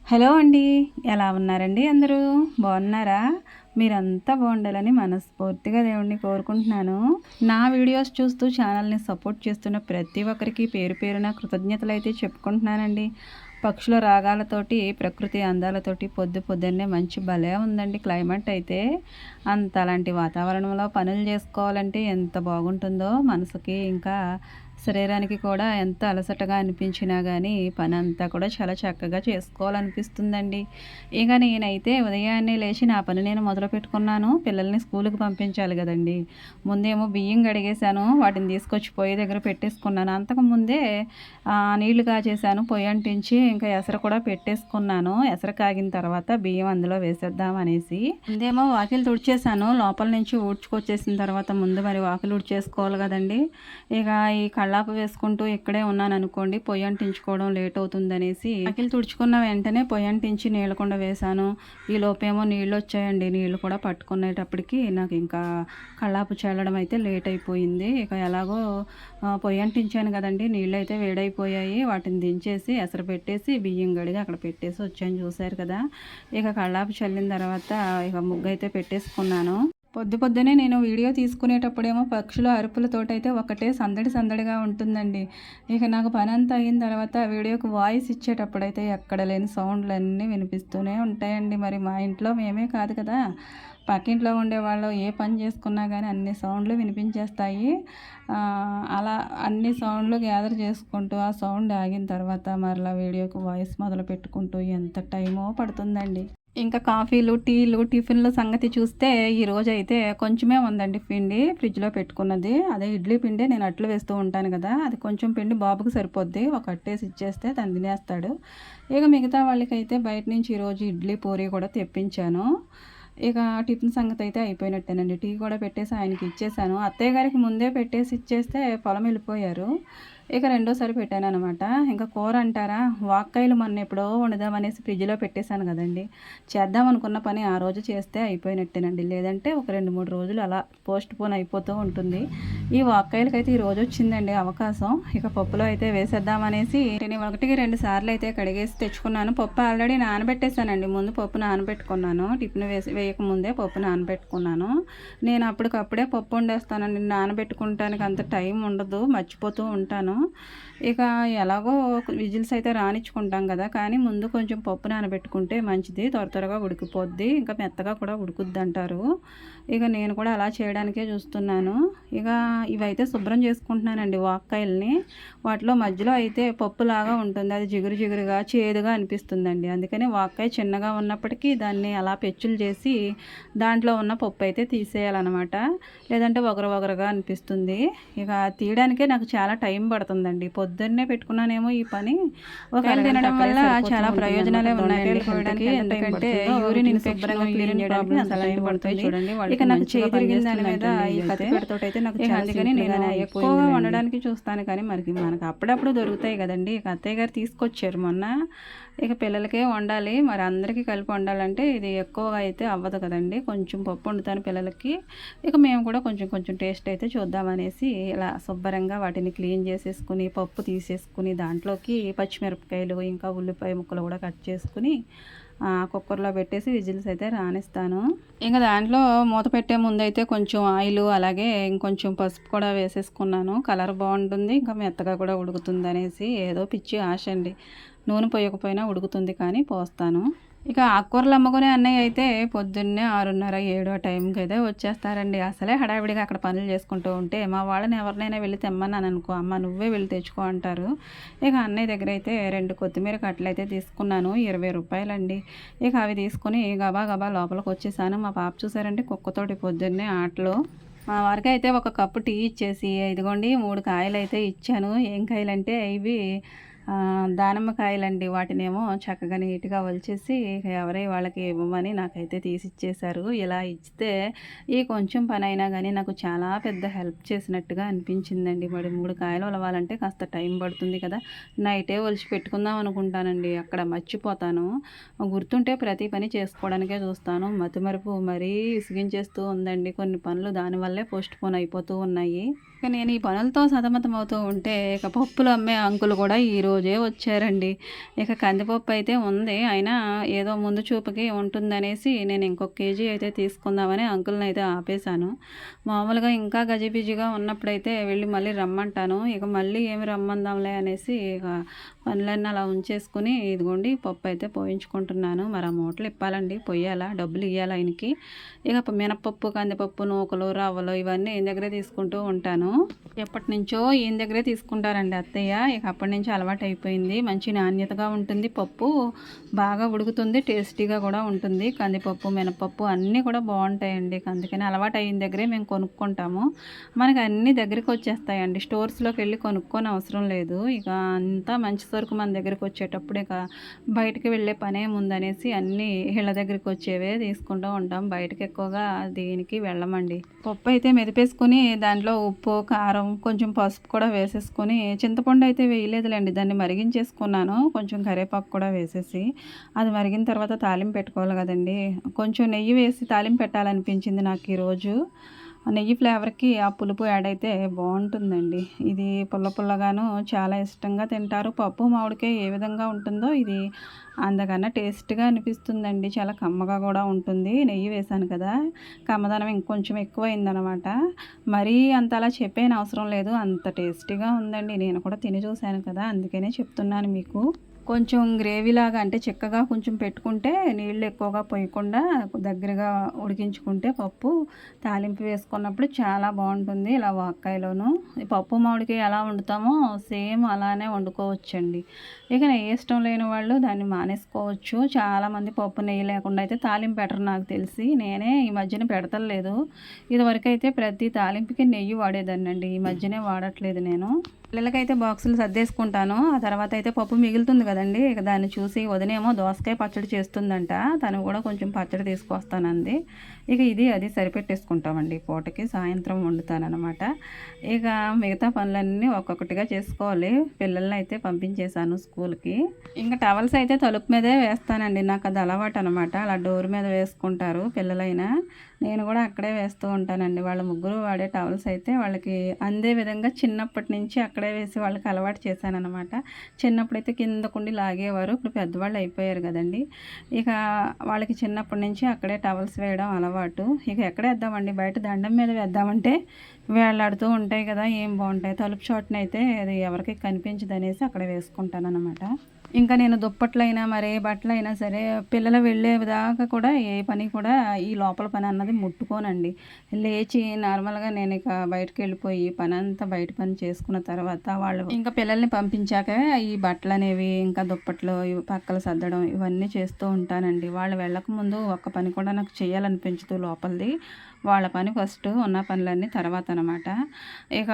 Hello అండి. ఎలా ఉన్నారండి అందరూ? బాగున్నారా? మీరంతా బాగుండాలని మనస్ఫూర్తిగా దేవుడిని కోరుకుంటున్నాను. నా వీడియోస్ చూస్తూ ఛానల్ని సపోర్ట్ చేస్తున్న ప్రతి ఒక్కరికి పేరు పేరున కృతజ్ఞతలైతే చెప్పుకుంటున్నానండి. పక్షుల రాగాలతోటి, ప్రకృతి అందాలతోటి పొద్దున్నే మంచి భలే ఉందండి క్లైమేట్ అయితే. అలాంటి వాతావరణంలో పనులు చేసుకోవాలంటే ఎంత బాగుంటుందో మనసుకి, ఇంకా శరీరానికి కూడా ఎంత అలసటగా అనిపించినా కానీ పనంతా కూడా చాలా చక్కగా చేసుకోవాలనిపిస్తుందండి. ఇక నేనైతే ఉదయాన్నే లేచి నా పని నేను మొదలుపెట్టుకున్నాను. పిల్లల్ని స్కూలుకి పంపించాలి కదండి. ముందేమో బియ్యం కడిగేశాను, వాటిని తీసుకొచ్చి పొయ్యి దగ్గర పెట్టేసుకున్నాను. అంతకుముందే నీళ్లు కాచేసాను, పొయ్యి అంటించి ఇంకా ఎసరు కూడా పెట్టేసుకున్నాను. ఎసరు కాగిన తర్వాత బియ్యం అందులో వేసేద్దాం అనేసి ముందేమో వాకిలు తుడిచేసాను. లోపల నుంచి ఊడ్చుకొచ్చేసిన తర్వాత ముందు మరి వాకిలు ఊడ్చేసుకోవాలి కదండి. ఇక ఈ కళ్ళాపు వేసుకుంటూ ఇక్కడే ఉన్నాను అనుకోండి, పొయ్యి అంటించుకోవడం లేట్ అవుతుందనేసి వాకిలు తుడుచుకున్న వెంటనే పొయ్యి అంటించి నీళ్ళ కుండ వేశాను. ఈ లోపేమో నీళ్ళు వచ్చాయండి. నీళ్ళు కూడా పట్టుకునేటప్పటికి నాకు ఇంకా కళ్ళాపు చల్లడం అయితే లేట్ అయిపోయింది. ఇక ఎలాగో పొయ్యి అంటించాను కదండి, నీళ్ళు అయితే వేడైపోయాయి. వాటిని దించేసి ఎసరు పెట్టేసి బియ్యం గడిగి అక్కడ పెట్టేసి వచ్చాను, చూశారు కదా. ఇక కళ్ళాపు చల్లిన తర్వాత ఇక ముగ్గు అయితే పెట్టేసుకున్నాను. పొద్దునే నేను వీడియో తీసుకునేటప్పుడేమో పక్షుల అరుపులతోటైతే ఒకటే సందడిగా ఉంటుందండి. ఇక నాకు పని అంతా అయిన తర్వాత వీడియోకి వాయిస్ ఇచ్చేటప్పుడైతే ఎక్కడ లేని సౌండ్లన్నీ వినిపిస్తూనే ఉంటాయండి. మరి మా ఇంట్లో మేమే కాదు కదా, పక్కింట్లో ఉండేవాళ్ళు ఏ పని చేసుకున్నా కానీ అన్ని సౌండ్లు వినిపించేస్తాయి. అలా అన్ని సౌండ్లు గ్యాదర్ చేసుకుంటూ ఆ సౌండ్ ఆగిన తర్వాత మరలా వీడియోకి వాయిస్ మొదలు పెట్టుకుంటూ ఎంత టైమో పడుతుందండి. ఇంకా కాఫీలు, టీలు, టిఫిన్లు సంగతి చూస్తే ఈరోజు అయితే కొంచెమే ఉందండి పిండి ఫ్రిడ్జ్లో పెట్టుకున్నది. అదే ఇడ్లీ పిండి, నేను అట్లు వేస్తూ ఉంటాను కదా, అది కొంచెం పిండి బాబుకి సరిపోద్ది. ఒక అట్టేసి ఇచ్చేస్తే తను తినేస్తాడు. ఇక మిగతా వాళ్ళకైతే బయట నుంచి ఈరోజు ఇడ్లీ, పూరి కూడా తెప్పించాను. ఇక టిఫిన్ సంగతి అయితే అయిపోయినట్టేనండి. టీ కూడా పెట్టేసి ఆయనకి ఇచ్చేసాను. అత్తయ్య గారికి ముందే పెట్టేసి ఇచ్చేస్తే పొలం వెళ్ళిపోయారు. ఇక రెండోసారి పెట్టాను అనమాట. ఇంకా కూర అంటారా, వాక్కాయలు మొన్న ఎప్పుడో వండుదామనేసి ఫ్రిడ్జ్లో పెట్టేశాను కదండి. చేద్దాం అనుకున్న పని ఆ రోజు చేస్తే అయిపోయినట్టేనండి. లేదంటే ఒక 2-3 రోజులు అలా పోస్ట్ పోన్ అయిపోతూ ఉంటుంది. ఈ వాక్కాయలకైతే ఈ రోజు వచ్చిందండి అవకాశం. ఇక పప్పులో అయితే వేసేద్దామనేసి నేను 1-2 సార్లు అయితే కడిగేసి తెచ్చుకున్నాను. పప్పు ఆల్రెడీ నానబెట్టేశానండి. ముందు పప్పు నానబెట్టుకున్నాను. టిఫిన్ వేయకముందే పప్పు నానబెట్టుకున్నాను. నేను అప్పటికప్పుడే పప్పు వండేస్తానండి. నానబెట్టుకుంటానికి అంత టైం ఉండదు, మర్చిపోతూ ఉంటాను. ఇక ఎలాగో విజిల్స్ అయితే రానిచ్చుకుంటాం కదా, కానీ ముందు కొంచెం పప్పు నానబెట్టుకుంటే మంచిది, త్వరగా ఉడికిపోద్ది, ఇంకా మెత్తగా కూడా ఉడుకుద్ది అంటారు. ఇక నేను కూడా అలా చేయడానికే చూస్తున్నాను. ఇక ఇవైతే శుభ్రం చేసుకుంటున్నానండి వాక్కాయల్ని. వాటిలో మధ్యలో అయితే పప్పులాగా ఉంటుంది, అది జిగురుగా చేదుగా అనిపిస్తుందండి. అందుకని వాక్కాయ చిన్నగా ఉన్నప్పటికీ దాన్ని అలా పెచ్చులు చేసి దాంట్లో ఉన్న పప్పు అయితే తీసేయాలన్నమాట. లేదంటే వగరగా అనిపిస్తుంది. ఇక తీయడానికే నాకు చాలా టైం పడుతుందండి. పొద్దున్నే పెట్టుకున్నానేమో ఈ పని. ఒకవేళ తినడం వల్ల చాలా ప్రయోజనాలే ఉన్నాయండి హెల్త్కి. ఎందుకంటే యూరిన్ ఇన్ఫెక్షన్, యూరిన్ ప్రాబ్లమ్స్ అలాంటివి పడుతుంది చూడండి. ఇక నాకు చేయి తిరిగిన దాని మీద ఈ కత్తిపీటతో అయితే నాకు అందుకని నేను ఎక్కువగా వండడానికి చూస్తాను. కానీ మనకు అప్పుడప్పుడు దొరుకుతాయి కదండి. ఇక అత్తయ్య గారు తీసుకొచ్చారు మొన్న. ఇక పిల్లలకే వండాలి, మరి అందరికీ కలిపి వండాలంటే ఇది ఎక్కువగా అయితే అవ్వదు కదండి. కొంచెం పప్పు వండుతాను పిల్లలకి. ఇక మేము కూడా కొంచెం టేస్ట్ అయితే చూద్దామనేసి ఇలా శుభ్రంగా వాటిని క్లీన్ చేసేసుకుని పప్పు తీసేసుకుని దాంట్లోకి పచ్చిమిరపకాయలు ఇంకా ఉల్లిపాయ ముక్కలు కూడా కట్ చేసుకుని కుక్కర్లో పెట్టేసి విజిల్స్ అయితే రానిస్తాను. ఇంకా దాంట్లో మూత పెట్టే ముందు అయితే కొంచెం ఆయిల్ అలాగే ఇంకొంచెం పసుపు కూడా వేసేసుకున్నాను. కలర్ బాగుంటుంది, ఇంకా మెత్తగా కూడా ఉడుకుతుంది అనేసి ఏదో పిచ్చి ఆశ అండి. నూనె పోయకపోయినా ఉడుకుతుంది, కానీ పోస్తాను. ఇక ఆకుకూరలు అమ్ముకునే అన్నయ్య అయితే పొద్దున్నే 6:30-7 టైంకి అయితే వచ్చేస్తారండి. అసలే హడావిడిగా అక్కడ పనులు చేసుకుంటూ ఉంటే మా వాళ్ళని ఎవరినైనా వెళ్ళి తెమ్మన్నాను అనుకో, అమ్మ నువ్వే వెళ్ళి తెచ్చుకో అంటారు. ఇక అన్నయ్య దగ్గర అయితే 2 కొత్తిమీర కట్టలు అయితే తీసుకున్నాను, 20 రూపాయలండి. ఇక అవి తీసుకుని గబా లోపలికి వచ్చేసాను. మా పాప చూసారంటే కుక్కతోటి పొద్దున్నే ఆటలు. మా వారికి అయితే ఒక కప్పు టీ ఇచ్చేసి ఇదిగోండి 3 కాయలు అయితే ఇచ్చాను. ఏం కాయలంటే ఇవి దానిమ్మకాయలండి. వాటినేమో చక్కగా నీట్గా ఒలిచేసి ఎవరై వాళ్ళకి ఇవ్వమని నాకైతే తీసిచ్చేశారు. ఇలా ఇస్తే ఈ కొంచెం పని అయినా కానీ నాకు చాలా పెద్ద హెల్ప్ చేసినట్టుగా అనిపించిందండి. మరి 3 కాయలు ఒలవాలంటే కాస్త టైం పడుతుంది కదా. నైటే ఒలిచి పెట్టుకుందాం అనుకుంటానండి, అక్కడ మర్చిపోతాను. గుర్తుంటే ప్రతి పని చేసుకోవడానికే చూస్తాను. మతిమరుపు మరీ విసిగించేస్తూ ఉందండి. కొన్ని పనులు దానివల్లే పోస్ట్ పోన్ అయిపోతూ ఉన్నాయి. ఇక నేను ఈ పనులతో సతమతమవుతూ ఉంటే ఇక పప్పులు అమ్మే అంకుల్ కూడా ఈరోజే వచ్చారండి. ఇక కందిపప్పు అయితే ఉంది. అయినా ఏదో ముందు చూపుకి ఉంటుందనేసి నేను ఇంకొక కేజీ అయితే తీసుకుందామని అంకుల్ని అయితే ఆపేశాను. మామూలుగా ఇంకా గజిబిజిగా ఉన్నప్పుడైతే వెళ్ళి మళ్ళీ రమ్మంటాను. ఇక మళ్ళీ ఏమి రమ్మందాంలే అనేసి ఇక పనులన్నీ అలా ఉంచేసుకుని ఇదిగోండి పప్పు అయితే పోయించుకుంటున్నాను. మరి ఆ మూటలు ఇప్పాలండి, పొయ్యాలా, డబ్బులు ఇవ్వాలి ఆయనకి. ఇక మినపప్పు, కందిపప్పు, నూకలు, రవ్వలు ఇవన్నీ ఈయన దగ్గరే తీసుకుంటూ ఉంటాను. ఎప్పటి నుంచో ఈయన దగ్గరే తీసుకుంటారండి అత్తయ్య. ఇక అప్పటి నుంచి అలవాటు అయిపోయింది. మంచి నాణ్యతగా ఉంటుంది పప్పు, బాగా ఉడుకుతుంది, టేస్టీగా కూడా ఉంటుంది. కందిపప్పు, మినపప్పు అన్నీ కూడా బాగుంటాయండి. అందుకని అలవాటు అయిన దగ్గరే మేము కొనుక్కుంటాము. మనకి అన్నీ దగ్గరికి వచ్చేస్తాయండి. స్టోర్స్లోకి వెళ్ళి కొనుక్కొని అవసరం లేదు. ఇక అంతా మంచి సరుకు మన దగ్గరికి వచ్చేటప్పుడు ఇక బయటికి వెళ్ళే పనేముందనేసి అన్నీ ఇళ్ళ దగ్గరికి వచ్చేవే తీసుకుంటూ ఉంటాం. బయటకి ఎక్కువగా దీనికి వెళ్ళమండి. పప్పు అయితే మెదిపేసుకుని దాంట్లో ఉప్పు, కారం, కొంచెం పసుపు కూడా వేసేసుకొని, చింతపండు అయితే వేయలేదులేండి, దాన్ని మరిగించేసుకున్నాను కొంచెం కరివేపాకు కూడా వేసేసి. అది మరిగిన తర్వాత తాలింపు పెట్టుకోవాలి కదండి. కొంచెం నెయ్యి వేసి తాలింపు పెట్టాలనిపించింది నాకు ఈరోజు. నెయ్యి ఫ్లేవర్కి ఆ పులుపు యాడ్ అయితే బాగుంటుందండి. ఇది పుల్ల పుల్లగాను చాలా ఇష్టంగా తింటారు. పప్పు మామిడికాయ ఏ విధంగా ఉంటుందో ఇది అందుకన్నా టేస్ట్గా అనిపిస్తుందండి. చాలా కమ్మగా కూడా ఉంటుంది. నెయ్యి వేసాను కదా, కమ్మదనం ఇంకొంచెం ఎక్కువైందనమాట. మరీ అంతలా చెప్పేన అవసరం లేదు, అంత టేస్టీగా ఉందండి. నేను కూడా తిని చూశాను కదా, అందుకనే చెప్తున్నాను మీకు. కొంచెం గ్రేవీలాగా అంటే చిక్కగా కొంచెం పెట్టుకుంటే, నీళ్ళు ఎక్కువగా పోయకుండా దగ్గరగా ఉడికించుకుంటే పప్పు తాలింపు వేసుకున్నప్పుడు చాలా బాగుంటుంది. ఇలా వాక్కాయలోను ఈ పప్పు మామిడికాయ ఎలా వండుతామో సేమ్ అలానే వండుకోవచ్చండి. ఇక నెయ్యి ఇష్టం లేని వాళ్ళు దాన్ని మానేసుకోవచ్చు. చాలామంది పప్పు నెయ్యి లేకుండా అయితే తాలింపు పెట్టరు నాకు తెలిసి. నేనే ఈ మధ్యన పెడతలేదు. ఇదివరకు అయితే ప్రతి తాలింపుకి నెయ్యి వాడేదాన్నండి. ఈ మధ్యనే వాడట్లేదు నేను. పిల్లలకైతే బాక్సులు సర్దేసుకుంటాను. ఆ తర్వాత అయితే పప్పు మిగులుతుంది కదండి, ఇక దాన్ని చూసి వదినేమో దోసకాయ పచ్చడి చేస్తుందంట, తను కూడా కొంచెం పచ్చడి తీసుకొస్తానంది. ఇక ఇది అది సరిపెట్టేసుకుంటామండి. పూటకి సాయంత్రం వండుతానమాట. ఇక మిగతా పనులన్నీ ఒక్కొక్కటిగా చేసుకోవాలి. పిల్లల్ని అయితే పంపించేశాను స్కూల్కి. ఇంకా టవల్స్ అయితే తలుపు మీదే వేస్తానండి. నాకు అది అలవాటు అనమాట. అలా డోర్ మీద వేసుకుంటారు పిల్లలైనా, నేను కూడా అక్కడే వేస్తూ ఉంటానండి. వాళ్ళ ముగ్గురు వాడే టవల్స్ అయితే వాళ్ళకి అందే విధంగా చిన్నప్పటి నుంచి అక్కడే వేసి వాళ్ళకి అలవాటు చేశానన్నమాట. చిన్నప్పుడైతే కిందకుండి లాగేవారు, ఇప్పుడు పెద్దవాళ్ళు అయిపోయారు కదండి. ఇక వాళ్ళకి చిన్నప్పటి నుంచి అక్కడే టవల్స్ వేయడం అలవాటు. ఇక ఎక్కడ వేద్దామండి, బయట దండం మీద వేద్దామంటే వేలాడుతూ ఉంటాయి కదా, ఏం బాగుంటాయి. తలుపు చోటనైతే అది ఎవరికి కనిపించదు అనేసి అక్కడ వేసుకుంటాను అనమాట. ఇంకా నేను దుప్పట్లైనా మరి బట్టలైనా సరే పిల్లలు వెళ్ళేదాకా కూడా ఏ పని కూడా ఈ లోపల పని అన్నది ముట్టుకోనండి. లేచి నార్మల్గా నేను ఇక బయటకు వెళ్ళిపోయి పని అంతా బయట పని చేసుకున్న తర్వాత వాళ్ళు ఇంకా పిల్లల్ని పంపించాక ఈ బట్టలు అనేవి ఇంకా దుప్పట్లు పక్కలు సర్దడం ఇవన్నీ చేస్తూ ఉంటానండి. వాళ్ళు వెళ్ళక ముందు ఒక్క పని కూడా నాకు చేయాలనిపించదు లోపలిది. వాళ్ళ పని ఫస్ట్, ఉన్న పనులన్నీ తర్వాత అనమాట. ఇక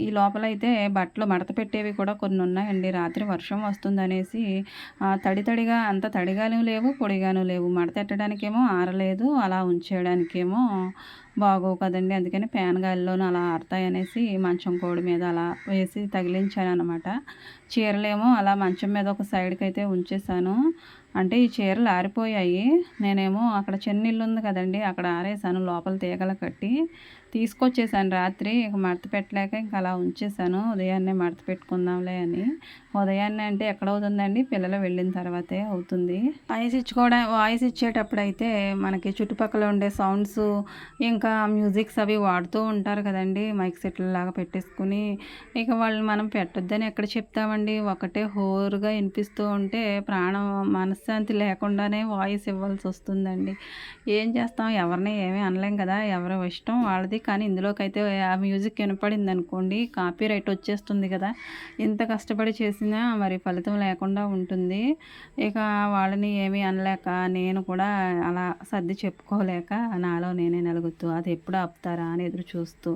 ఈ లోపలైతే బట్టలు మడత పెట్టేవి కూడా కొన్ని ఉన్నాయండి. రాత్రి వర్షం వస్తుందనేసి తడి తడిగా, అంత తడిగాను లేవు పొడిగాను లేవు. మడతెట్టడానికేమో ఆరలేదు, అలా ఉంచేయడానికేమో బాగోవు కదండి. అందుకని ఫ్యాన్ గాలిలోనూ అలా ఆరతాయనేసి మంచం కోడి మీద అలా వేసి తగిలించాను అనమాట. చీరలేమో అలా మంచం మీద ఒక సైడ్కి అయితే ఉంచేసాను. అంటే ఈ చీరలు ఆరిపోయాయి. నేనేమో అక్కడ చెన్నిల్లు ఉంది కదండి, అక్కడ ఆరేసాను లోపల తీగలు కట్టి. తీసుకొచ్చేసాను రాత్రి. ఇక మడత పెట్టలేక ఇంక అలా ఉంచేసాను. ఉదయాన్నే మడత పెట్టుకుందాంలే అని. ఉదయాన్నే అంటే ఎక్కడవుతుందండి, పిల్లలు వెళ్ళిన తర్వాతే అవుతుంది. వాయిస్ ఇచ్చేటప్పుడు అయితే మనకి చుట్టుపక్కల ఉండే సౌండ్స్ ఇంకా మ్యూజిక్స్ అవి వాడుతూ ఉంటారు కదండి, మైక్ సెట్ల లాగా పెట్టేసుకుని. ఇక వాళ్ళు మనం పెట్టొద్దని ఎక్కడ చెప్తామండి. ఒకటే హోరుగా వినిపిస్తూ ఉంటే ప్రాణం మనశ్శాంతి లేకుండానే వాయిస్ ఇవ్వాల్సి వస్తుందండి. ఏం చేస్తాం, ఎవరిని ఏమీ అనలేం కదా, ఎవరి ఇష్టం వాళ్ళది. కానీ ఇందులోకైతే ఆ మ్యూజిక్ వినపడింది అనుకోండి, కాపీ రైట్ వచ్చేస్తుంది కదా. ఎంత కష్టపడి చేసినా మరి ఫలితం లేకుండా ఉంటుంది. ఇక వాళ్ళని ఏమీ అనలేక నేను కూడా అలా సర్ది చెప్పుకోలేక నాలో నేనే నలుగుతూ అది ఎప్పుడు ఆపుతారా అని ఎదురు చూస్తూ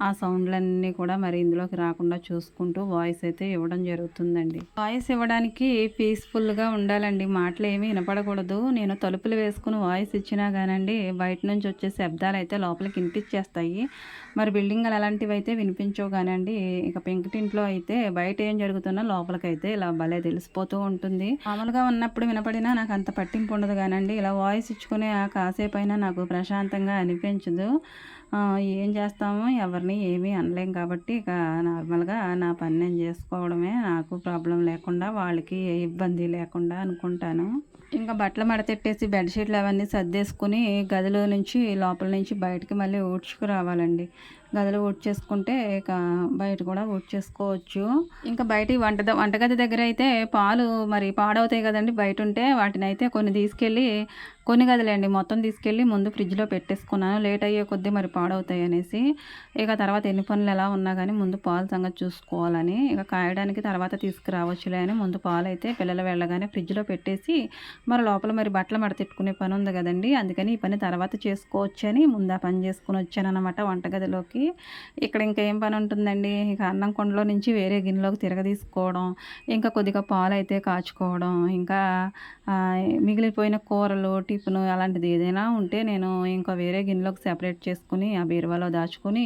ఆ సౌండ్లన్నీ కూడా మరి ఇందులోకి రాకుండా చూసుకుంటూ వాయిస్ అయితే ఇవ్వడం జరుగుతుందండి. వాయిస్ ఇవ్వడానికి పీస్ఫుల్గా ఉండాలండి, మాటలు ఏమీ వినపడకూడదు. నేను తలుపులు వేసుకుని వాయిస్ ఇచ్చినా కానండి బయట నుంచి వచ్చే శబ్దాలు అయితే లోపలికి వినిపించేస్తాయి. మరి బిల్డింగ్లు అలాంటివి అయితే వినిపించవు కానండి. ఇక పెంకుటింట్లో అయితే బయట ఏం జరుగుతున్నా లోపలికైతే ఇలా భలే తెలిసిపోతూ ఉంటుంది. మామూలుగా ఉన్నప్పుడు వినపడినా నాకు అంత పట్టింపు ఉండదు కానండి, ఇలా వాయిస్ ఇచ్చుకునే ఆ కాసేపు అయినా నాకు ప్రశాంతంగా అనిపించదు. లేదు. ఏం చేస్తాము, ఎవరిని ఏమీ అనలేం కాబట్టి ఇక నార్మల్గా నా పని నేను చేసుకోవడమే, నాకు ప్రాబ్లం లేకుండా, వాళ్ళకి ఏ ఇబ్బంది లేకుండా అనుకుంటాను. ఇంకా బట్టలు మడతెట్టేసి బెడ్‌షీట్లు అవన్నీ సర్దేసుకొని గదిలో నుంచి లోపల నుంచి బయటికి మళ్ళీ ఊడ్చుకురావాలండి. గదిలో ఊడ్చేసుకుంటే ఇక బయట కూడా ఊడ్చేసుకోవచ్చు. ఇంకా బయట వంటగది దగ్గర అయితే పాలు మరి పాడవుతాయి కదండీ బయటుంటే. వాటినైతే కొన్ని తీసుకెళ్ళి, కొన్ని గదులేండి మొత్తం తీసుకెళ్ళి ముందు ఫ్రిడ్జ్‌లో పెట్టేసుకున్నాను. లేట్ అయ్యే కొద్దీ మరి పాడవుతాయి అనేసి. ఇక తర్వాత ఎన్ని పనులు ఎలా ఉన్నా గానీ ముందు పాల సంగతి చూసుకోవాలని, ఇక కాయడానికి తర్వాత తీసుకురావచ్చులే అని ముందు పాలైతే పిల్లలు వెళ్ళగానే ఫ్రిడ్జ్‌లో పెట్టేసి, మరి లోపల మరి బట్టలు మడతెట్టుకునే పని ఉంది కదండీ! అందుకని ఈ పని తర్వాత చేసుకోవచ్చని ముందు ఆ పని చేసుకొని వచ్చాననమాట వంటగదిలోకి. ఇక్కడ ఇంకేం పని ఉంటుందండి, ఇక అన్నం కుండలో నుంచి వేరే గిన్నెలోకి తిరగదీసుకోవడం, ఇంకా కొద్దిగా పాలైతే కాచుకోవడం, ఇంకా మిగిలిపోయిన కూరలు, టిఫిను అలాంటిది ఏదైనా ఉంటే నేను ఇంకా వేరే గిన్నెలోకి సెపరేట్ చేసుకుని ఆ బీరువాలో దాచుకుని,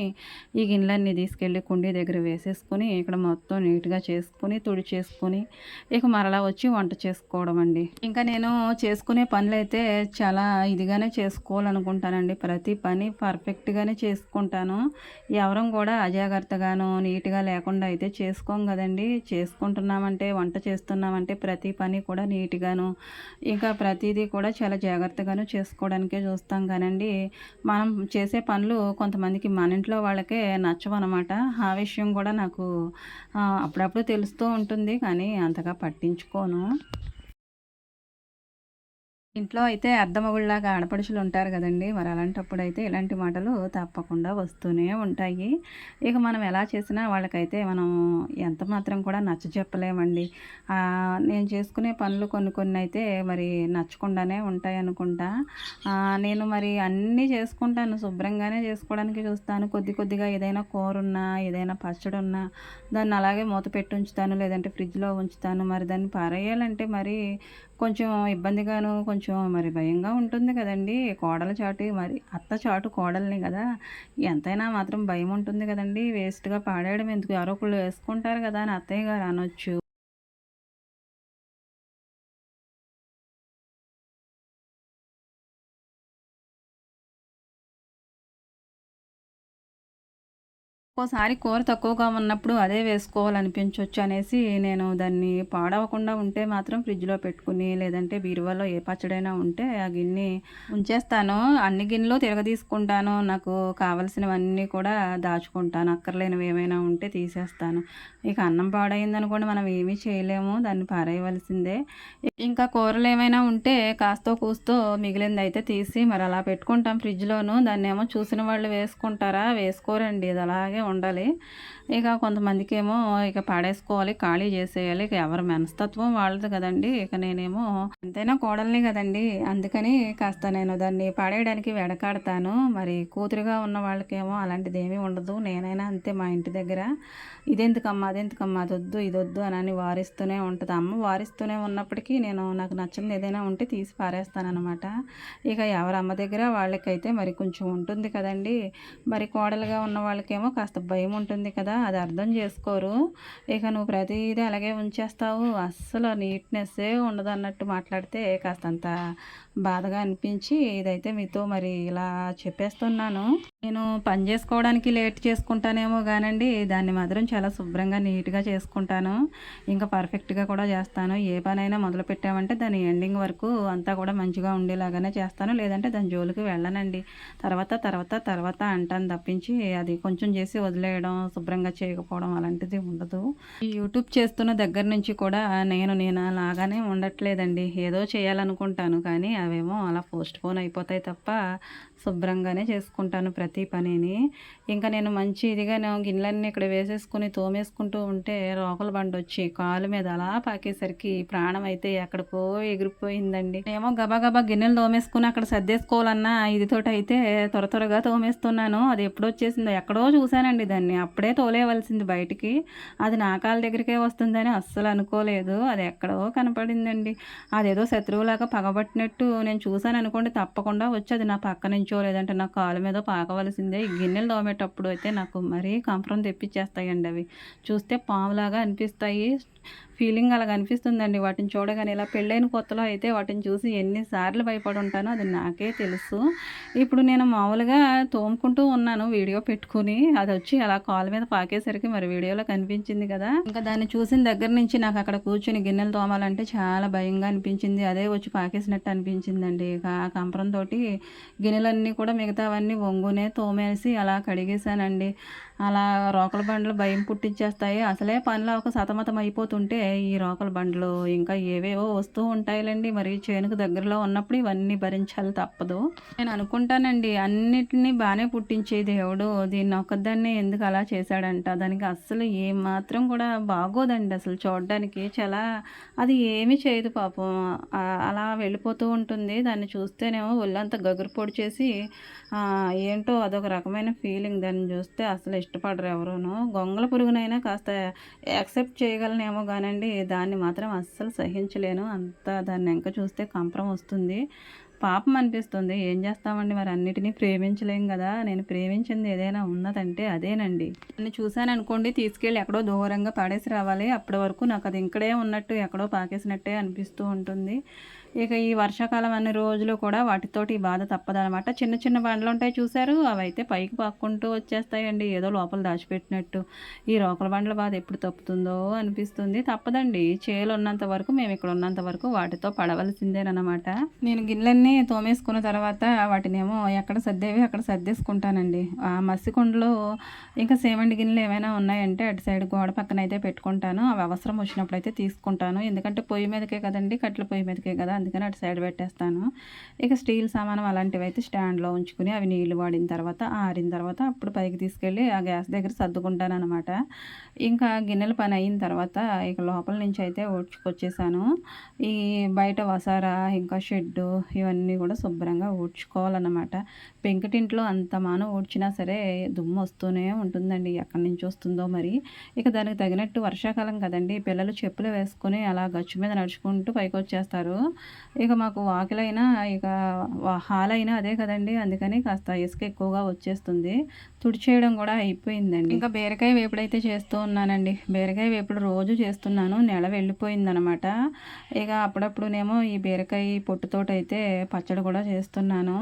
ఈ గిన్నెలన్నీ తీసుకెళ్ళి కుండీ దగ్గర వేసేసుకుని ఇక్కడ మొత్తం నీట్‌గా చేసుకొని, తుడిచేసుకొని ఇక మరలా వచ్చి వంట చేసుకోవడం అండి. ఇంకా నేను చేసుకునే పనులైతే చాలా ఇదిగానే చేసుకోవాలనుకుంటానండి. ప్రతి పని పర్ఫెక్ట్‌గానే చేసుకుంటాను. ఎవరం కూడా అజాగ్రత్తగాను, నీట్‌గా లేకుండా అయితే చేసుకోం గదండీ! చేసుకుంటున్నామంటే, వంట చేస్తున్నామంటే ప్రతి పని కూడా నీట్‌గాను, ఇంకా ప్రతీదీ కూడా చాలా జాగ్రత్తగాను చేసుకోవడానికే చూస్తాం కానండి, మనం చేసే పనులు కొంతమందికి మన ఇంట్లో వాళ్ళకే నచ్చవనమాట. ఆ విషయం కూడా నాకు అప్పుడప్పుడు తెలుస్తూ ఉంటుంది. కానీ అంతగా పట్టించుకోను. ఇంట్లో అయితే అర్ధమొగుడులాగా ఆడపడుచులు ఉంటారు కదండీ! మరి అలాంటప్పుడైతే ఇలాంటి మాటలు తప్పకుండా వస్తూనే ఉంటాయి. ఇక మనం ఎలా చేసినా వాళ్ళకైతే మనం ఎంత మాత్రం కూడా నచ్చచెప్పలేమండి. నేను చేసుకునే పనులు కొన్ని కొన్ని అయితే మరి నచ్చకుండానే ఉంటాయనుకుంటా. నేను మరి అన్నీ చేసుకుంటాను. శుభ్రంగానే చేసుకోవడానికి చూస్తాను. కొద్ది కొద్దిగా ఏదైనా కూరున్నా, ఏదైనా పచ్చడున్నా దాన్ని అలాగే మూత పెట్టి ఉంచుతాను. లేదంటే ఫ్రిడ్జ్‌లో ఉంచుతాను. మరి దాన్ని పారేయాలంటే మరి కొంచెం ఇబ్బందిగాను, కొంచెం మరి భయంగా ఉంటుంది కదండీ! కోడల చాటు మరి అత్త చాటు కోడల్ని గదా! ఎంతైనా మాత్రం భయం ఉంటుంది కదండీ! వేస్ట్‌గా పాడేయడం ఎందుకు, ఎవరో ఒకళ్ళు వేసుకుంటారు గదా! అని అత్తయ్య గారు అనొచ్చు. ఒక్కోసారి కూర తక్కువగా ఉన్నప్పుడు అదే వేసుకోవాలనిపించొచ్చు అనేసి నేను దాన్ని పాడవకుండా ఉంటే మాత్రం ఫ్రిడ్జ్‌లో పెట్టుకుని, లేదంటే బీరువాలో ఏ పచ్చడైనా ఉంటే ఆ గిన్నె ఉంచేస్తాను. అన్ని గిన్నెలు తిరగదీసుకుంటాను. నాకు కావాల్సినవన్నీ కూడా దాచుకుంటాను. అక్కర్లేనివి ఏమైనా ఉంటే తీసేస్తాను. ఇక అన్నం పాడయిందనుకోండి, మనం ఏమీ చేయలేము. దాన్ని పారేయవలసిందే. ఇంకా కూరలేమైనా ఉంటే కాస్తో కూస్తో మిగిలిందయితే తీసి మరి అలా పెట్టుకుంటాం ఫ్రిడ్జ్‌లోను. దాన్నేమో చూసిన వాళ్ళు వేసుకుంటారా? వేసుకోరండి. అది అలాగే ఉండాలి. ఇక కొంతమందికేమో ఇక పడేసుకోవాలి, ఖాళీ చేసేయాలి. ఇక ఎవరి మనస్తత్వం వాళ్ళది కదండీ! ఇక నేనేమో ఎంతైనా కోడలిని కదండీ! అందుకని కాస్త నేను దాన్ని పడేయడానికి వెనకాడతాను. మరి కూతురుగా ఉన్న వాళ్ళకేమో అలాంటిదేమీ ఉండదు. నేనైనా అంతే మా ఇంటి దగ్గర. ఇదెందుకమ్మా, అదెందుకమ్మా, అదొద్దు, ఇదొద్దు అనని వారిస్తూనే ఉంటది. అమ్మ వారిస్తూనే ఉన్నప్పటికీ నేను నాకు నచ్చనిది ఏదైనా ఉంటే తీసి పారేస్తాననమాట. ఇక ఎవరి అమ్మ దగ్గర వాళ్ళకైతే మరి కొంచెం ఉంటుంది కదండీ! మరి కోడలుగా ఉన్న వాళ్ళకేమో కాస్త భయం ఉంటుంది కదా! అది అర్థం చేసుకోరు. ఇక నువ్వు ప్రతీదీ అలాగే ఉంచేస్తావు, అస్సలు నీట్‌నెస్సే ఉండదన్నట్టు మాట్లాడితే కాస్తంత బాధగా అనిపించి ఇదైతే మీతో మరి ఇలా చెప్పేస్తున్నాను. నేను పని చేసుకోవడానికి లేట్ చేసుకుంటానేమో గానండి, దాన్ని మాత్రం చాలా శుభ్రంగా, నీట్‌గా చేసుకుంటాను. ఇంకా పర్ఫెక్ట్‌గా కూడా చేస్తాను. ఏ పనైనా మొదలుపెట్టామంటే దాని ఎండింగ్ వరకు అంతా కూడా మంచిగా ఉండేలాగానే చేస్తాను. లేదంటే దాని జోలికి వెళ్ళనండి. తర్వాత అంటాను తప్పించి అది కొంచెం చేసి వదిలేయడం, శుభ్రంగా చేయకపోవడం అలాంటిది ఉండదు. ఈ యూట్యూబ్ చేస్తున్న దగ్గర నుంచి కూడా నేను అలాగానే ఉండట్లేదండి. ఏదో చేయాలనుకుంటాను కానీ అవేమో అలా పోస్ట్‌పోన్ అయిపోతాయి తప్ప శుభ్రంగానే చేసుకుంటాను ప్రతి పనిని. ఇంకా నేను మంచి ఇదిగాను గిన్నెలన్నీ ఇక్కడ వేసేసుకొని తోమేసుకుంటూ ఉంటే రోకల బండొచ్చి కాలు మీద అలా పాకేసరికి ప్రాణం అయితే ఎక్కడికో ఎగిరిపోయిందండి. నేనేమో గబగబా గిన్నెలు తోమేసుకొని అక్కడ సర్దేసుకోవాలన్నా ఇదితోటైతే త్వరగా తోమేస్తున్నాను. అది ఎప్పుడొచ్చేసిందో ఎక్కడో చూశానండి దాన్ని. అప్పుడే తోలేయవలసింది బయటికి. అది నా కాళ్ళ దగ్గరికే వస్తుందని అస్సలు అనుకోలేదు. అది ఎక్కడో కనపడిందండి. అదేదో శత్రువులాగా పగబట్టినట్టు నేను చూశాననుకోండి, తప్పకుండా వచ్చి అది నా పక్క నుంచో లేదంటే నా కాలు మీదో పాకవలసిందే. ఈ గిన్నెలు తోమేటప్పుడు అయితే నాకు మరీ కంపరం తెప్పిచ్చేస్తాయండి అవి. చూస్తే పాములాగా అనిపిస్తాయి. ఫీలింగ్ అలాగ అనిపిస్తుందండి వాటిని చూడగానే. ఇలా పెళ్ళైన కొత్తలో అయితే వాటిని చూసి ఎన్నిసార్లు భయపడి ఉంటానో అది నాకే తెలుసు. ఇప్పుడు నేను మామూలుగా తోముకుంటూ ఉన్నాను వీడియో పెట్టుకుని, అదొచ్చి అలా కాలు మీద పాకేసరికి మరి వీడియోలో కనిపించింది కదా! ఇంకా దాన్ని చూసిన దగ్గర నుంచి నాకు అక్కడ కూర్చొని గిన్నెలు తోమాలంటే చాలా భయంగా అనిపించింది. అదే వచ్చి పాకేసినట్టు అనిపించిందండి. ఇక ఆ కంపరంతోటి గిన్నెలన్నీ కూడా మిగతావన్నీ ఒంగునే తోమేసి అలా కడిగేశానండి. అలా రోకల బండలు భయం పుట్టించేస్తాయి. అసలే పనిలో ఒక సతమతం అయిపోతుంటే ఈ రోకల బండలు ఇంకా ఏవేవో వస్తూ ఉంటాయిలెండి. మరి చేనుకు దగ్గరలో ఉన్నప్పుడు ఇవన్నీ భరించాలి తప్పదు. నేను అనుకుంటానండి అన్నిటిని బాగానే పుట్టించే దేవుడు దీన్ని ఒక్కదాన్నే ఎందుకు అలా చేశాడంట. దానికి అస్సలు ఏమాత్రం కూడా బాగోదండి అసలు చూడడానికి. చాలా అది ఏమీ చేయదు పాపం. అలా వెళ్ళిపోతూ ఉంటుంది. దాన్ని చూస్తేనేమో ఒళ్ళంతా గగురు పొడి చేసి ఏంటో అదొక రకమైన ఫీలింగ్. దాన్ని చూస్తే అసలు ఇష్టపడరు ఎవరూను. గొంగళ పురుగునైనా కాస్త యాక్సెప్ట్ చేయగలనేమో కానండి దాన్ని మాత్రం అస్సలు సహించలేను. దాన్ని ఎంక చూస్తే కంపరం వస్తుంది. పాపం అనిపిస్తుంది. ఏం చేస్తామండి మరి అన్నిటినీ ప్రేమించలేం కదా! నేను ప్రేమించింది ఏదైనా ఉన్నదంటే అదేనండి. దాన్ని చూశాననుకోండి తీసుకెళ్ళి ఎక్కడో దూరంగా పడేసి రావాలి. అప్పటి వరకు నాకు అది ఇక్కడే ఉన్నట్టు ఎక్కడో పాకేసినట్టే అనిపిస్తూ ఉంటుంది. ఇక ఈ వర్షాకాలం అన్ని రోజులు కూడా వాటితోటి ఈ బాధ తప్పదనమాట. చిన్న చిన్న బండ్లుంటాయి చూసారు? అవైతే పైకి పాక్కుంటూ వచ్చేస్తాయండి ఏదో లోపల దాచిపెట్టినట్టు. ఈ రోకల బండ్ల బాధ ఎప్పుడు తప్పుతుందో అనిపిస్తుంది. తప్పదండి. చేలు ఉన్నంత వరకు మేము ఇక్కడ ఉన్నంత వరకు వాటితో పడవలసిందేనమాట. నేను గిన్నెలన్నీ తోమేసుకున్న తర్వాత వాటినేమో ఎక్కడ సర్దేవి అక్కడ సర్దేసుకుంటానండి. ఆ మసికుండలో ఇంకా సేమండి గిన్నెలు ఏమైనా ఉన్నాయంటే అటు సైడ్ గోడ పక్కన అయితే పెట్టుకుంటాను. అవి అవసరం వచ్చినప్పుడు అయితే తీసుకుంటాను. ఎందుకంటే పొయ్యి మీదకే కదండి, కట్టెల పొయ్యి మీదకే కదా, అందుకని అటు సైడ్ పెట్టేస్తాను. ఇక స్టీల్ సామానం అలాంటివి అయితే స్టాండ్లో ఉంచుకుని అవి నీళ్లు వాడిన తర్వాత ఆరిన తర్వాత అప్పుడు పైకి తీసుకెళ్ళి ఆ గ్యాస్ దగ్గర సర్దుకుంటాను అనమాట. ఇంకా గిన్నెల పని అయిన తర్వాత ఇక లోపల నుంచి అయితే ఊడ్చుకొచ్చేసాను. ఈ బయట వసారా ఇంకా షెడ్డు ఇవన్నీ కూడా శుభ్రంగా ఊడ్చుకోవాలన్నమాట. పెంకుటింట్లో అంత మానం ఊడ్చినా సరే దుమ్ము వస్తూనే ఉంటుందండి. ఎక్కడి నుంచి వస్తుందో మరి. ఇక దానికి తగినట్టు వర్షాకాలం కదండి, పిల్లలు చెప్పులు వేసుకొని అలా గచ్చు మీద నడుచుకుంటూ పైకి వచ్చేస్తారు. ఇక మాకు వాకిలైనా ఇక హాల్ అయినా అదే కదండి, అందుకని కాస్త ఇసుక ఎక్కువగా వచ్చేస్తుంది. తుడిచేయడం కూడా అయిపోయిందండి. ఇంకా బీరకాయ వేపుడైతే చేస్తూ ఉన్నానండి. బీరకాయ వేపుడు రోజు చేస్తున్నాను. నెల వెళ్ళిపోయిందనమాట. ఇక అప్పుడప్పుడునేమో ఈ బీరకాయ పొట్టుతోటైతే పచ్చడి కూడా చేస్తున్నాను.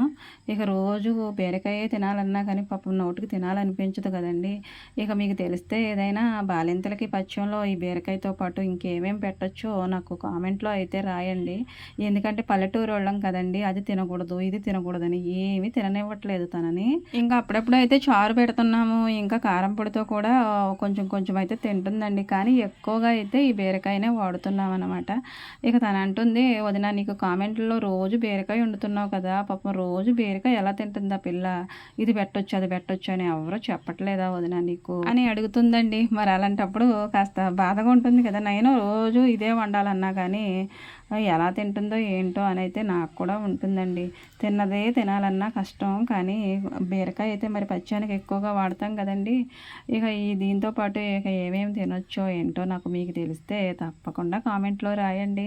ఇక రోజు బీరకాయ తినాలన్నా కానీ పాపం నోటికి తినాలనిపించదు కదండి. ఇక మీకు తెలిస్తే ఏదైనా బాలింతలకి పచ్చంలో ఈ బీరకాయతో పాటు ఇంకేమేం పెట్టచ్చో నాకు కామెంట్లో అయితే రాయండి. ఎందుకంటే పల్లెటూరు వాళ్ళం కదండి, అది తినకూడదు ఇది తినకూడదని ఏమీ తిననివ్వట్లేదు తనని. ఇంకా అప్పుడప్పుడు అయితే చారు పెడుతున్నాము. ఇంకా కారం పొడితో కూడా కొంచెం కొంచెం అయితే తింటుందండి. కానీ ఎక్కువగా అయితే ఈ బీరకాయనే వాడుతున్నాం అనమాట. ఇక తను అంటుంది, వదిన నీకు కామెంట్లో రోజు బీరకాయ వండుతున్నావు కదా, పాపం రోజు బీరకాయ ఎలా తింటుందా పిల్ల, ఇది పెట్టొచ్చు అది పెట్టొచ్చు అని ఎవరో చెప్పట్లేదా వదిన నీకు అని అడుగుతుందండి. మరి అలాంటప్పుడు కాస్త బాధగా ఉంటుంది కదా. నేను రోజు ఇదే వండాలన్నా కానీ ఎలా తింటుందో ఏంటో అని అయితే నాకు కూడా ఉంటుందండి. తిన్నదే తినాలన్నా కష్టం. కానీ బీరకాయ అయితే మరి పచ్చానికి ఎక్కువగా వాడతాం కదండి. ఇక దీంతో పాటు ఇక ఏమేమి తినొచ్చో ఏంటో నాకు మీకు తెలిస్తే తప్పకుండా కామెంట్లో రాయండి.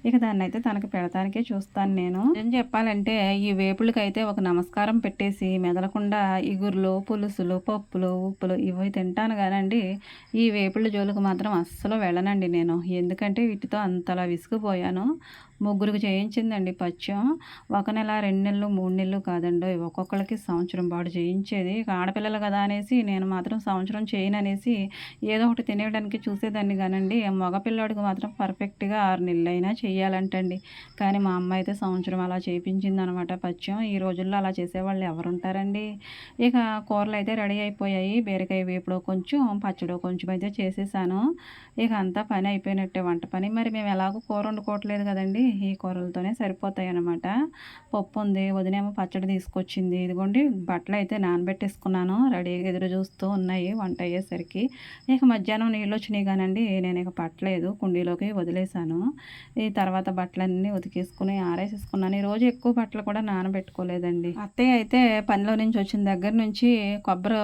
ఇక దాన్ని అయితే తనకి పెడతానికే చూస్తాను నేను. ఏం చెప్పాలంటే ఈ వేపులకైతే ఒక నమస్కారం పెట్టేసి మెదలకుండా ఇగుర్లు పులుసులు పప్పులు ఉప్పులు ఇవి తింటాను కానండి, ఈ వేపుళ్ళ జోలికి మాత్రం అస్సలు వెళ్ళనండి నేను. ఎందుకంటే వీటితో అంతలా విసిగిపోయాను. ముగ్గురికి చేయించిందండి పచ్చం. 1 నెల 2 నెలలు 3 నెలలు కాదండి, ఒక్కొక్కరికి సంవత్సరం పాటు చేయించేది. ఇక ఆడపిల్లలు కదా అనేసి నేను మాత్రం సంవత్సరం చేయననేసి ఏదో ఒకటి తినేయడానికి చూసేదాన్ని కానండి. మగపిల్లాడికి మాత్రం పర్ఫెక్ట్గా 6 నెలలైనా చేయాలంటండి. కానీ మా అమ్మ అయితే సంవత్సరం అలా చేయించింది అనమాట పచ్చం. ఈ రోజుల్లో అలా చేసేవాళ్ళు ఎవరుంటారండి. ఇక కూరలు అయితే రెడీ అయిపోయాయి. బీరకాయ వేపుడు కొంచెం, పచ్చడి కొంచెం అయితే చేసేసాను. ఇక అంతా పని అయిపోయినట్టే వంట పని. మరి మేము ఎలాగో కూర వండుకోవట్లేదు కదండి, ఈ కూరలతోనే సరిపోతాయి అన్నమాట. పప్పు ఉంది, వదినేమో పచ్చడి తీసుకొచ్చింది. ఇదిగోండి బట్టలు అయితే నానబెట్టేసుకున్నాను, రెడీగా ఎదురు చూస్తూ ఉన్నాయి వంట అయ్యేసరికి. ఇక మధ్యాహ్నం నీళ్ళు వచ్చినాయి కానండి, నేను ఇక పట్టలేదు, కుండీలోకి వదిలేసాను. ఈ తర్వాత బట్టలన్నీ ఉతికేసుకుని ఆరేసేసుకున్నాను. ఈరోజు ఎక్కువ బట్టలు కూడా నానబెట్టుకోలేదండి. అత్తయ్య అయితే పనిలో నుంచి వచ్చిన దగ్గర నుంచి కొబ్బరి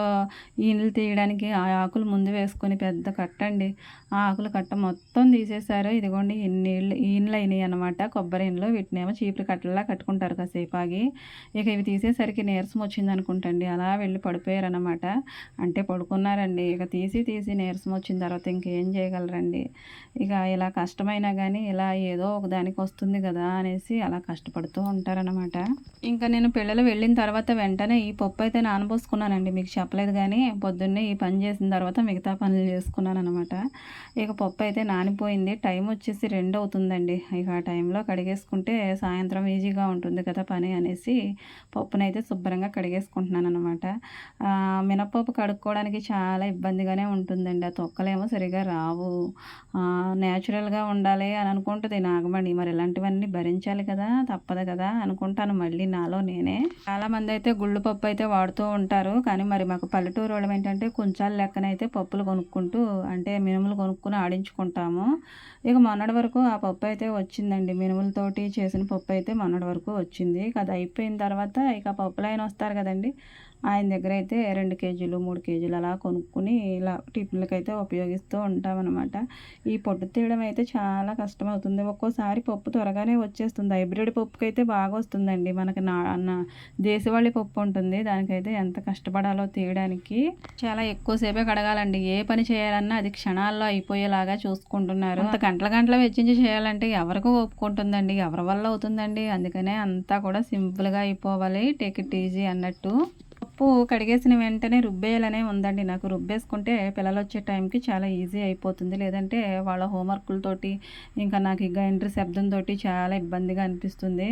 ఈనెలు తీయడానికి ఆ ఆకులు ముందు వేసుకొని పెద్ద కట్టండి, ఆ ఆకుల కట్ట మొత్తం తీసేశారు. ఇదిగోండి ఈనెలు అయినాయి అనమాట. అనమాట కొబ్బరి ఇండ్లు. వీటినేమో చీపురు కట్టలా కట్టుకుంటారు కాసేపు ఆగి. ఇక ఇవి తీసేసరికి నీరసం వచ్చింది అనుకుంటండి, అలా వెళ్ళి పడిపోయారనమాట. అంటే పడుకున్నారండి. ఇక తీసి తీసి నీరసం వచ్చిన తర్వాత ఇంకేం చేయగలరండి. ఇక ఇలా కష్టమైనా కానీ ఇలా ఏదో ఒక దానికి వస్తుంది కదా అనేసి అలా కష్టపడుతూ ఉంటారనమాట. ఇంకా నేను పిల్లలు వెళ్ళిన తర్వాత వెంటనే ఈ పప్పు అయితే నానబోసుకున్నానండి. మీకు చెప్పలేదు కానీ పొద్దున్నే ఈ పని చేసిన తర్వాత మిగతా పనులు చేసుకున్నాను అనమాట. ఇక పప్పు అయితే నానిపోయింది. టైం వచ్చేసి 2 అవుతుందండి. ఇక ఆ టైంలో కడిగేసుకుంటే సాయంత్రం ఈజీగా ఉంటుంది కదా పని అనేసి పప్పునైతే శుభ్రంగా కడిగేసుకుంటున్నాను అనమాట. మినపప్పు కడుక్కోవడానికి చాలా ఇబ్బందిగానే ఉంటుందండి. ఆ తొక్కలేమో సరిగా రావు. న్యాచురల్గా ఉండాలి అని అనుకుంటుంది నాగమణి. మరి ఇలాంటివన్నీ భరించాలి కదా, తప్పదు కదా అనుకుంటాను మళ్ళీ నాలో నేనే. చాలామంది అయితే గుళ్ళు పప్పు అయితే వాడుతూ ఉంటారు. కానీ మరి మాకు పల్లెటూరు వాళ్ళం ఏంటంటే కొంచెం లెక్కనైతే పప్పులు కొనుక్కుంటూ అంటే మినుములు కొనుక్కొని ఆడించుకుంటాము. ఇక మొన్నటి వరకు ఆ పప్పు అయితే వచ్చిందండి. మినుములతోటి చేసిన పప్పు అయితే మొన్నటి వరకు వచ్చింది. ఇక అది అయిపోయిన తర్వాత ఇక పప్పులైన వస్తారు కదండి, ఆయన దగ్గర అయితే 2 కేజీలు 3 కేజీలు అలా కొనుక్కొని ఇలా టిఫిన్లకైతే ఉపయోగిస్తూ ఉంటామన్నమాట. ఈ పొట్టు తీయడం అయితే చాలా కష్టమవుతుంది. ఒక్కోసారి పప్పు త్వరగానే వచ్చేస్తుంది. హైబ్రిడ్ పప్పుకైతే బాగా వస్తుందండి. మనకి దేశవాళీ పప్పు ఉంటుంది, దానికైతే ఎంత కష్టపడాలో తీయడానికి. చాలా ఎక్కువసేపే కడగాలండి. ఏ పని చేయాలన్నా అది క్షణాల్లో అయిపోయేలాగా చూసుకుంటున్నారు. అంత గంటల గంటలు వెచ్చించి చేయాలంటే ఎవరికి ఒప్పుకుంటుందండి, ఎవరి వల్ల అవుతుందండి. అందుకనే అంతా కూడా సింపుల్గా అయిపోవాలి, టేక్ ఇట్ ఈజీ అన్నట్టు. పప్పు కడిగేసిన వెంటనే రుబ్బేయాలనే ఉందండి నాకు. రుబ్బేసుకుంటే పిల్లలు వచ్చే టైంకి చాలా ఈజీ అయిపోతుంది. లేదంటే వాళ్ళ హోంవర్కులతోటి ఇంకా నాకు ఈ గ్రైండర్ శబ్దంతో చాలా ఇబ్బందిగా అనిపిస్తుంది.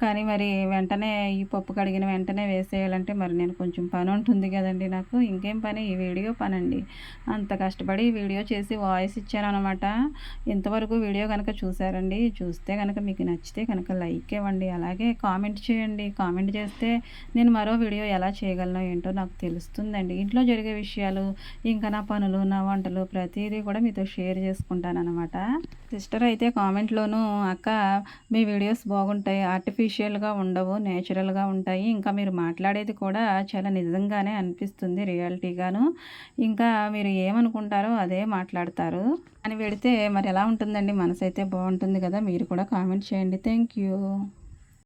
కానీ మరి వెంటనే ఈ పప్పు కడిగిన వెంటనే వేసేయాలంటే మరి నేను కొంచెం పని ఉంటుంది కదండి నాకు. ఇంకేం పని, ఈ వీడియో పని అండి. అంత కష్టపడి వీడియో చేసి వాయిస్ ఇచ్చాను అనమాట. ఇంతవరకు వీడియో కనుక చూసారండి, చూస్తే కనుక మీకు నచ్చితే కనుక లైక్ ఇవ్వండి, అలాగే కామెంట్ చేయండి. కామెంట్ చేస్తే నేను మరో వీడియో ఎలా చేయగలనో ఏంటో నాకు తెలుస్తుందండి. ఇంట్లో జరిగే విషయాలు, ఇంకా నా పనులు, నా వంటలు ప్రతిదీ కూడా మీతో షేర్ చేసుకుంటానన్నమాట. సిస్టర్ అయితే కామెంట్లోనూ అక్క మీ వీడియోస్ బాగుంటాయి, ఆర్టిఫిషియల్గా ఉండవు, నేచురల్గా ఉంటాయి, ఇంకా మీరు మాట్లాడేది కూడా చాలా నిజంగానే అనిపిస్తుంది, రియాలిటీగాను. ఇంకా మీరు ఏమనుకుంటారో అదే మాట్లాడతారు అని పెడితే మరి ఎలా ఉంటుందండి, మనసు అయితే బాగుంటుంది కదా. మీరు కూడా కామెంట్ చేయండి. Thank you.